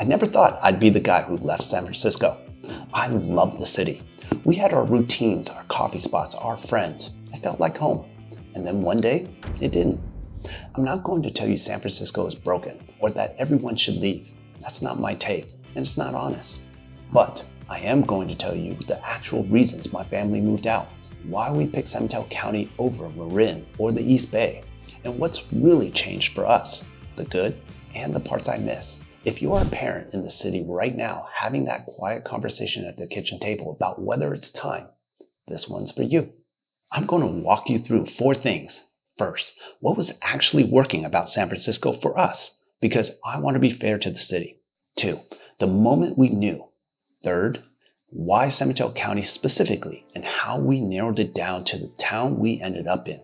I never thought I'd be the guy who left San Francisco. I loved the city. We had our routines, our coffee spots, our friends. It felt like home. And then one day, it didn't. I'm not going to tell you San Francisco is broken or that everyone should leave. That's not my take, and it's not honest. But I am going to tell you the actual reasons my family moved out, why we picked San Mateo County over Marin or the East Bay, and what's really changed for us, the good and the parts I miss. If you are a parent in the city right now having that quiet conversation at the kitchen table about whether it's time, this one's for you. I'm going to walk you through 4 things. First, what was actually working about San Francisco for us, because I want to be fair to the city. 2, the moment we knew. Third, why San Mateo County specifically and how we narrowed it down to the town we ended up in.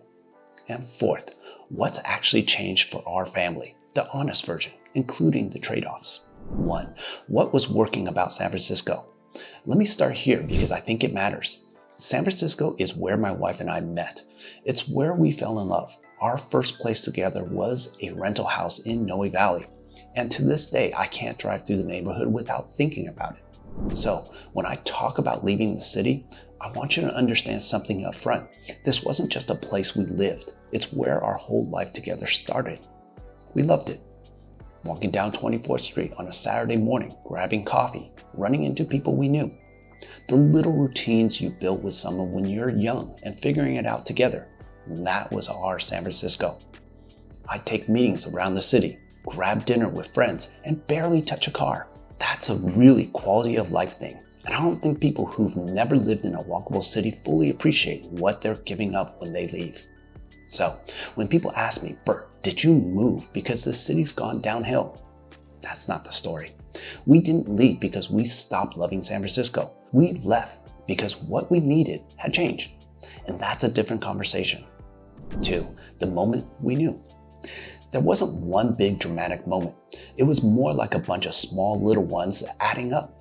And 4th, what's actually changed for our family, the honest version, including the trade-offs. 1, what was working about San Francisco? Let me start here because I think it matters. San Francisco is where my wife and I met. It's where we fell in love. Our first place together was a rental house in Noe Valley. And to this day, I can't drive through the neighborhood without thinking about it. So when I talk about leaving the city, I want you to understand something up front. This wasn't just a place we lived. It's where our whole life together started. We loved it. Walking down 24th Street on a Saturday morning, grabbing coffee, running into people we knew. The little routines you built with someone when you're young and figuring it out together. That was our San Francisco. I'd take meetings around the city, grab dinner with friends, and barely touch a car. That's a really quality of life thing. And I don't think people who've never lived in a walkable city fully appreciate what they're giving up when they leave. So when people ask me, Burt, did you move because the city's gone downhill? That's not the story. We didn't leave because we stopped loving San Francisco. We left because what we needed had changed. And that's a different conversation. 2, the moment we knew. There wasn't one big dramatic moment. It was more like a bunch of small little ones adding up.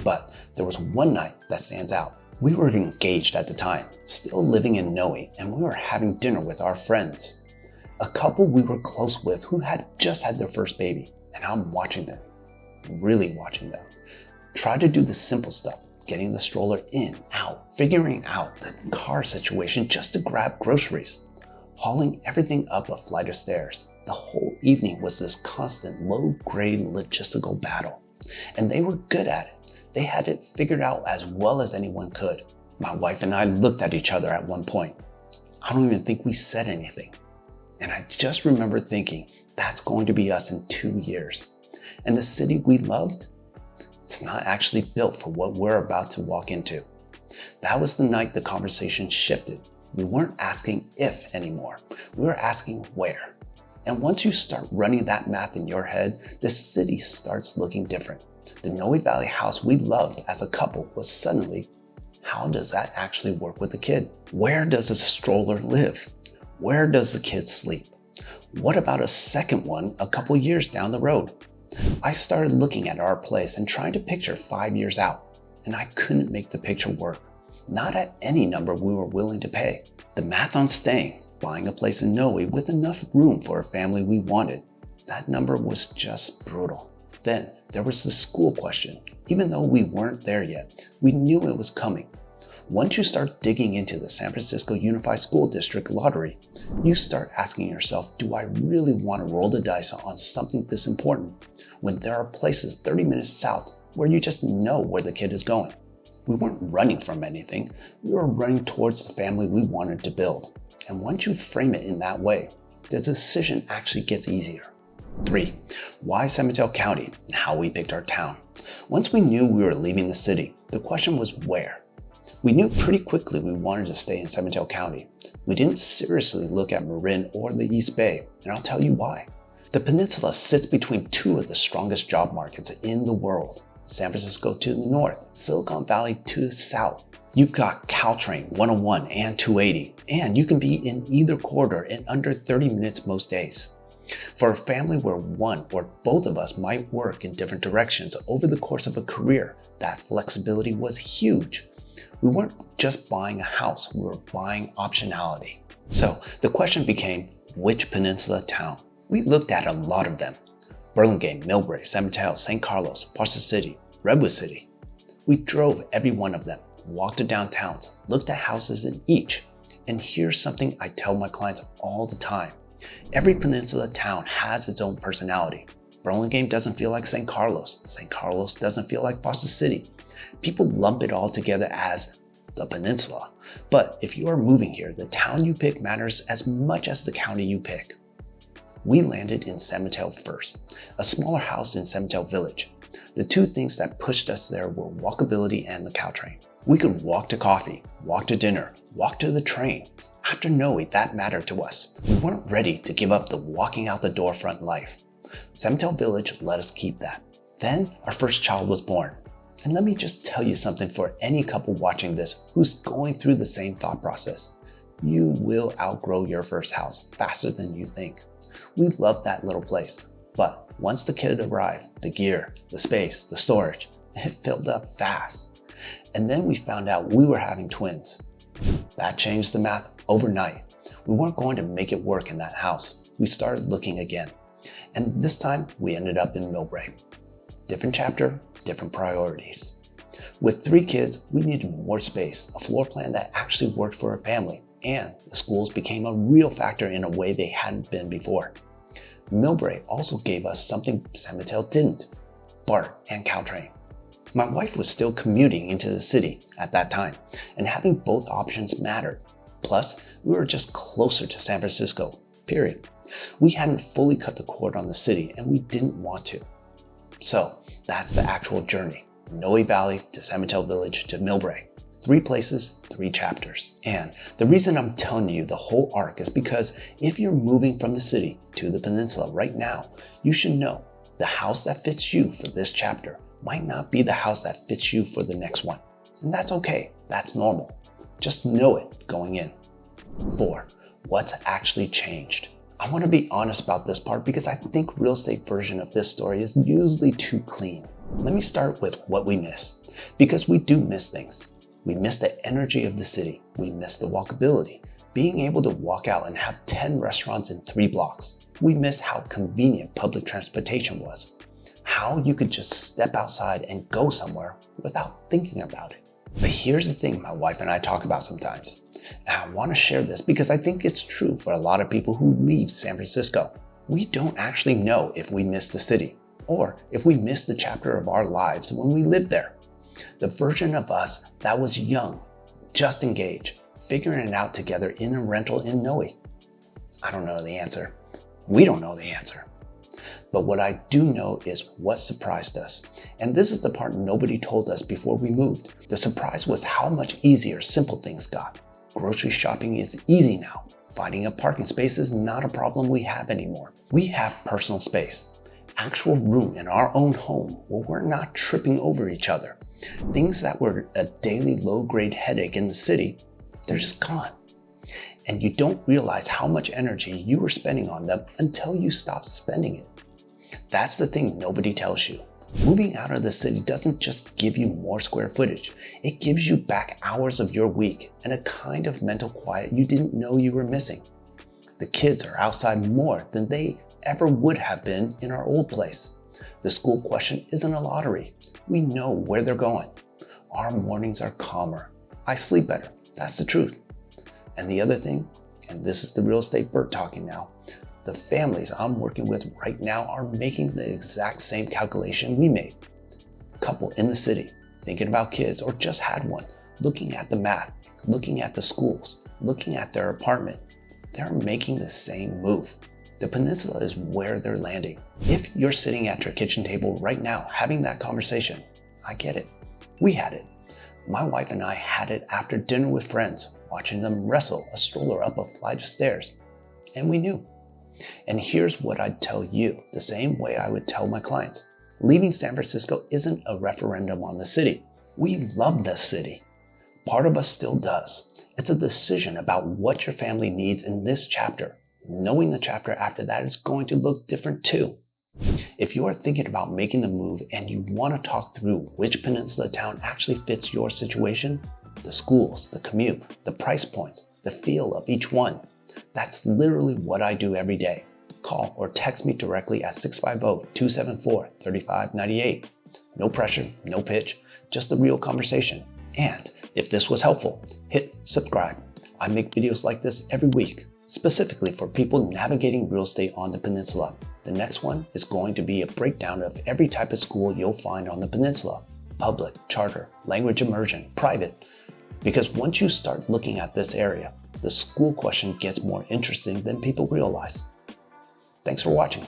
But there was one night that stands out. We were engaged at the time, still living in Noe, and we were having dinner with our friends. A couple we were close with who had just had their first baby, and I'm watching them, really watching them. Try to do the simple stuff, getting the stroller in, out, figuring out the car situation just to grab groceries, hauling everything up a flight of stairs. The whole evening was this constant low-grade logistical battle, and they were good at it. They had it figured out as well as anyone could. My wife and I looked at each other at one point. I don't even think we said anything. And I just remember thinking, that's going to be us in 2 years. And the city we loved, it's not actually built for what we're about to walk into. That was the night the conversation shifted. We weren't asking if anymore. We were asking where. And once you start running that math in your head, the city starts looking different. The Noe Valley house we loved as a couple was suddenly, how does that actually work with the kid? Where does a stroller live? Where does the kid sleep? What about a second one a couple years down the road? I started looking at our place and trying to picture 5 years out, and I couldn't make the picture work. Not at any number we were willing to pay. The math on staying, buying a place in Noe with enough room for a family we wanted, that number was just brutal. Then there was the school question. Even though we weren't there yet, we knew it was coming. Once you start digging into the San Francisco Unified School District lottery, you start asking yourself, do I really want to roll the dice on something this important when there are places 30 minutes south where you just know where the kid is going? We weren't running from anything. We were running towards the family we wanted to build. And once you frame it in that way, the decision actually gets easier. 3, why San Mateo County and how we picked our town. Once we knew we were leaving the city, the question was where. We knew pretty quickly we wanted to stay in San Mateo County. We didn't seriously look at Marin or the East Bay, and I'll tell you why. The Peninsula sits between 2 of the strongest job markets in the world. San Francisco to the north, Silicon Valley to the south. You've got Caltrain 101 and 280, and you can be in either corridor in under 30 minutes most days. For a family where one or both of us might work in different directions over the course of a career, that flexibility was huge. We weren't just buying a house, we were buying optionality. So the question became, which peninsula town? We looked at a lot of them. Burlingame, Millbrae, San Mateo, St. Carlos, Foster City, Redwood City. We drove every one of them, walked to downtowns, looked at houses in each. And here's something I tell my clients all the time. Every peninsula town has its own personality. Burlingame doesn't feel like St. Carlos. St. Carlos doesn't feel like Foster City. People lump it all together as the peninsula. But if you are moving here, the town you pick matters as much as the county you pick. We landed in San Mateo first, a smaller house in San Mateo Village. The two things that pushed us there were walkability and the Caltrain. We could walk to coffee, walk to dinner, walk to the train. After Noe, that mattered to us. We weren't ready to give up the walking out the door front life. San Mateo Village let us keep that. Then our first child was born. And let me just tell you something for any couple watching this who's going through the same thought process. You will outgrow your first house faster than you think. We loved that little place, but once the kid arrived, the gear, the space, the storage, it filled up fast. And then we found out we were having twins. That changed the math overnight. We weren't going to make it work in that house. We started looking again. And this time we ended up in Millbrae. Different chapter, different priorities. With 3 kids, we needed more space, a floor plan that actually worked for a family, and the schools became a real factor in a way they hadn't been before. Millbrae also gave us something San Mateo didn't, Burt and Caltrain. My wife was still commuting into the city at that time, and having both options mattered. Plus, we were just closer to San Francisco, period. We hadn't fully cut the cord on the city, and we didn't want to. So that's the actual journey. Noe Valley to San Mateo Village to Millbrae. 3 places, 3 chapters. And the reason I'm telling you the whole arc is because if you're moving from the city to the peninsula right now, you should know the house that fits you for this chapter might not be the house that fits you for the next one. And that's okay, that's normal. Just know it going in. 4, what's actually changed? I want to be honest about this part because I think real estate version of this story is usually too clean. Let me start with what we miss, because we do miss things. We miss the energy of the city. We miss the walkability, being able to walk out and have 10 restaurants in 3 blocks. We miss how convenient public transportation was, how you could just step outside and go somewhere without thinking about it. But here's the thing my wife and I talk about sometimes, and I want to share this because I think it's true for a lot of people who leave San Francisco. We don't actually know if we miss the city or if we missed the chapter of our lives when we lived there. The version of us that was young, just engaged, figuring it out together in a rental in Noe. I don't know the answer. We don't know the answer. But what I do know is what surprised us. And this is the part nobody told us before we moved. The surprise was how much easier simple things got. Grocery shopping is easy now. Finding a parking space is not a problem we have anymore. We have personal space, actual room in our own home where we're not tripping over each other. Things that were a daily low-grade headache in the city, they're just gone. And you don't realize how much energy you were spending on them until you stop spending it. That's the thing nobody tells you. Moving out of the city doesn't just give you more square footage. It gives you back hours of your week and a kind of mental quiet you didn't know you were missing. The kids are outside more than they ever would have been in our old place. The school question isn't a lottery. We know where they're going. Our mornings are calmer. I sleep better. That's the truth. And the other thing, and this is the real estate Burt talking now, the families I'm working with right now are making the exact same calculation we made. Couple in the city, thinking about kids or just had one, looking at the math, looking at the schools, looking at their apartment. They're making the same move. The peninsula is where they're landing. If you're sitting at your kitchen table right now having that conversation, I get it. We had it. My wife and I had it after dinner with friends, watching them wrestle a stroller up a flight of stairs. And we knew. And here's what I'd tell you, the same way I would tell my clients. Leaving San Francisco isn't a referendum on the city. We love the city. Part of us still does. It's a decision about what your family needs in this chapter. Knowing the chapter after that is going to look different too. If you are thinking about making the move and you want to talk through which peninsula town actually fits your situation, the schools, the commute, the price points, the feel of each one, that's literally what I do every day. call or text me directly at 650-274-3598. No pressure, no pitch, just a real conversation. And if this was helpful, hit subscribe. I make videos like this every week, specifically for people navigating real estate on the peninsula. The next one is going to be a breakdown of every type of school you'll find on the peninsula: public, charter, language immersion, private. Because once you start looking at this area, the school question gets more interesting than people realize. Thanks for watching.